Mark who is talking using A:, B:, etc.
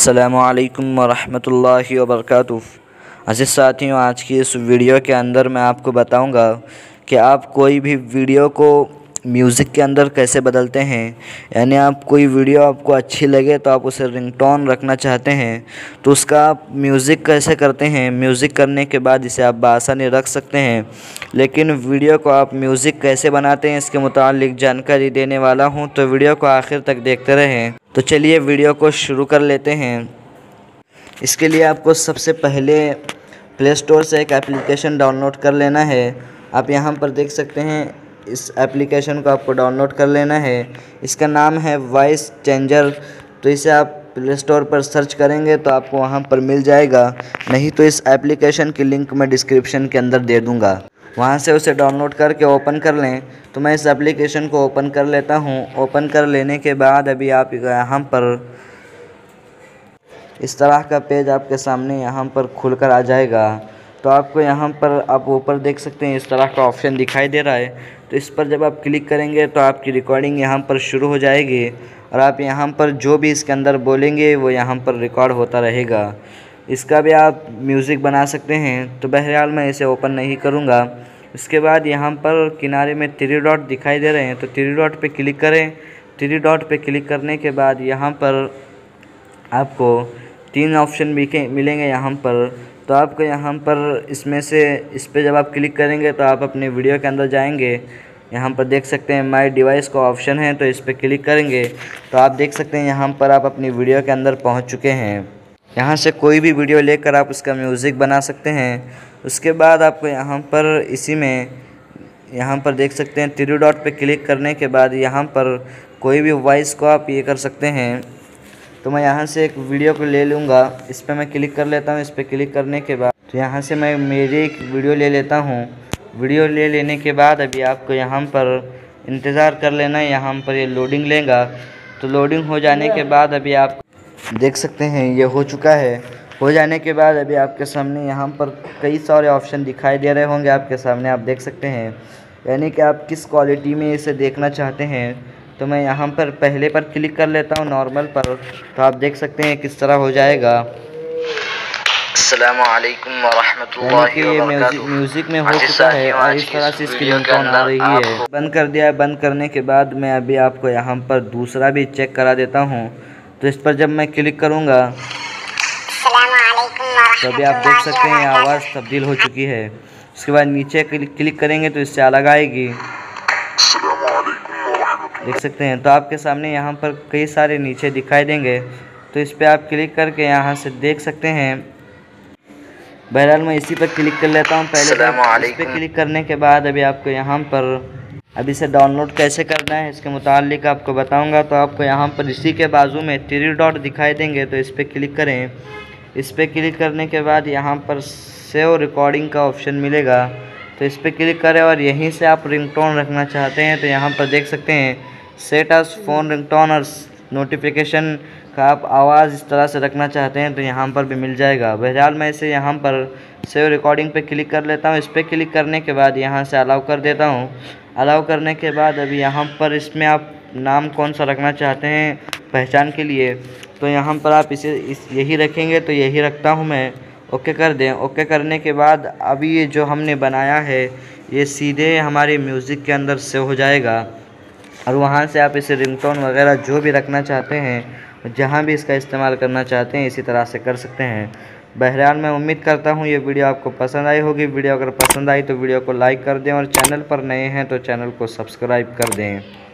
A: अस्सलामुअलैकुम वरहमतुल्लाहि वबरकातुहू। अज़ीज़ साथियों, आज की इस वीडियो के अंदर मैं आपको बताऊंगा कि आप कोई भी वीडियो को म्यूज़िक के अंदर कैसे बदलते हैं। यानी आप कोई वीडियो आपको अच्छी लगे तो आप उसे रिंगटोन रखना चाहते हैं तो उसका आप म्यूज़िक कैसे करते हैं। म्यूज़िक करने के बाद इसे आप बआसानी रख सकते हैं, लेकिन वीडियो को आप म्यूज़िक कैसे बनाते हैं इसके मुतालिक जानकारी देने वाला हूं, तो वीडियो को आखिर तक देखते रहें। तो चलिए वीडियो को शुरू कर लेते हैं। इसके लिए आपको सबसे पहले प्ले स्टोर से एक एप्लीकेशन डाउनलोड कर लेना है। आप यहां पर देख सकते हैं, इस एप्लीकेशन को आपको डाउनलोड कर लेना है। इसका नाम है वॉइस चेंजर। तो इसे आप प्ले स्टोर पर सर्च करेंगे तो आपको वहां पर मिल जाएगा, नहीं तो इस एप्लीकेशन की लिंक मैं डिस्क्रिप्शन के अंदर दे दूँगा, वहाँ से उसे डाउनलोड करके ओपन कर लें। तो मैं इस एप्लीकेशन को ओपन कर लेता हूँ। ओपन कर लेने के बाद अभी आप यहाँ पर इस तरह का पेज आपके सामने यहाँ पर खुलकर आ जाएगा। तो आपको यहाँ पर आप ऊपर देख सकते हैं इस तरह का ऑप्शन दिखाई दे रहा है। तो इस पर जब आप क्लिक करेंगे तो आपकी रिकॉर्डिंग यहाँ पर शुरू हो जाएगी और आप यहाँ पर जो भी इसके अंदर बोलेंगे वो यहाँ पर रिकॉर्ड होता रहेगा। इसका भी आप म्यूज़िक बना सकते हैं। तो बहरहाल मैं इसे ओपन नहीं करूँगा। इसके बाद यहाँ पर किनारे में 3 डॉट दिखाई दे रहे हैं, तो 3 डॉट पे क्लिक करें। 3 डॉट पे क्लिक करने के बाद यहाँ पर आपको 3 ऑप्शन मिलेंगे यहाँ पर। तो आपको यहाँ पर इसमें से इस पर जब आप क्लिक करेंगे तो आप अपने वीडियो के अंदर जाएंगे। यहाँ पर देख सकते हैं माई डिवाइस का ऑप्शन है, तो इस पर क्लिक करेंगे तो आप देख सकते हैं यहाँ पर आप अपनी वीडियो के अंदर पहुँच चुके हैं। यहाँ से कोई भी वीडियो लेकर आप उसका म्यूज़िक बना सकते हैं। उसके बाद आपको यहाँ पर इसी में यहाँ पर देख सकते हैं 3 डॉट पे क्लिक करने के बाद यहाँ पर कोई भी वॉइस को आप ये कर सकते हैं। तो मैं यहाँ से एक वीडियो को ले लूँगा, इस पर मैं क्लिक कर लेता हूँ। इस पर क्लिक करने के बाद तो यहाँ से मैं मेरी एक वीडियो ले लेता हूँ। वीडियो ले लेने के बाद अभी आपको यहाँ पर इंतज़ार कर लेना है। यहाँ पर ये लोडिंग लेगा। तो लोडिंग हो जाने के बाद अभी आप देख सकते हैं ये हो चुका है। हो जाने के बाद अभी आपके सामने यहाँ पर कई सारे ऑप्शन दिखाई दे रहे होंगे आपके सामने, आप देख सकते हैं। यानी कि आप किस क्वालिटी में इसे देखना चाहते हैं। तो मैं यहाँ पर पहले पर क्लिक कर लेता हूँ, नॉर्मल पर। तो आप देख सकते हैं किस तरह हो जाएगा।
B: अस्सलामुअलैकुम वरहमतुल्लाहि वबरकातुहू।
A: म्यूज़िक में हो चुका है और इस तरह से इसकी रिंगटोन आ रही है। बंद कर दिया है। बंद करने के बाद मैं अभी आपको यहाँ पर दूसरा भी चेक करा देता हूँ। तो इस पर जब मैं क्लिक करूँगा तो अभी आप देख सकते हैं आवाज़ तब्दील हो चुकी है। उसके बाद नीचे क्लिक करेंगे तो इससे अलग आएगी, देख सकते हैं। तो आपके सामने यहाँ पर कई सारे नीचे दिखाई देंगे, तो इस पर आप क्लिक करके यहाँ से देख सकते हैं। बहरहाल मैं इसी पर क्लिक कर लेता हूँ। पहले इस पर क्लिक करने के बाद अभी आपको यहाँ पर अब इसे डाउनलोड कैसे करना है इसके मुतालिक आपको बताऊंगा। तो आपको यहाँ पर इसी के बाजू में 3 डॉट दिखाई देंगे, तो इस पर क्लिक करें। इस पर क्लिक करने के बाद यहाँ पर सेव रिकॉर्डिंग का ऑप्शन मिलेगा, तो इस पर क्लिक करें और यहीं से आप रिंगटोन रखना चाहते हैं तो यहाँ पर देख सकते हैं सेट एज़ फ़ोन रिंगटोन और नोटिफिकेशन का आप आवाज़ इस तरह से रखना चाहते हैं तो यहाँ पर भी मिल जाएगा। बहरहाल मैं इसे यहाँ पर सेव रिकॉर्डिंग पे क्लिक कर लेता हूँ। इस पर क्लिक करने के बाद यहाँ से अलाउ कर देता हूँ। अलाउ करने के बाद अभी यहाँ पर इसमें आप नाम कौन सा रखना चाहते हैं पहचान के लिए, तो यहाँ पर आप यही रखेंगे, तो यही रखता हूँ मैं। ओके कर दें। ओके करने के बाद अभी ये जो हमने बनाया है ये सीधे हमारे म्यूज़िक के अंदर सेव हो जाएगा और वहाँ से आप इसे रिंगटोन वगैरह जो भी रखना चाहते हैं, जहाँ भी इसका इस्तेमाल करना चाहते हैं, इसी तरह से कर सकते हैं। बहरहाल मैं उम्मीद करता हूँ ये वीडियो आपको पसंद आई होगी। वीडियो अगर पसंद आई तो वीडियो को लाइक कर दें और चैनल पर नए हैं तो चैनल को सब्सक्राइब कर दें।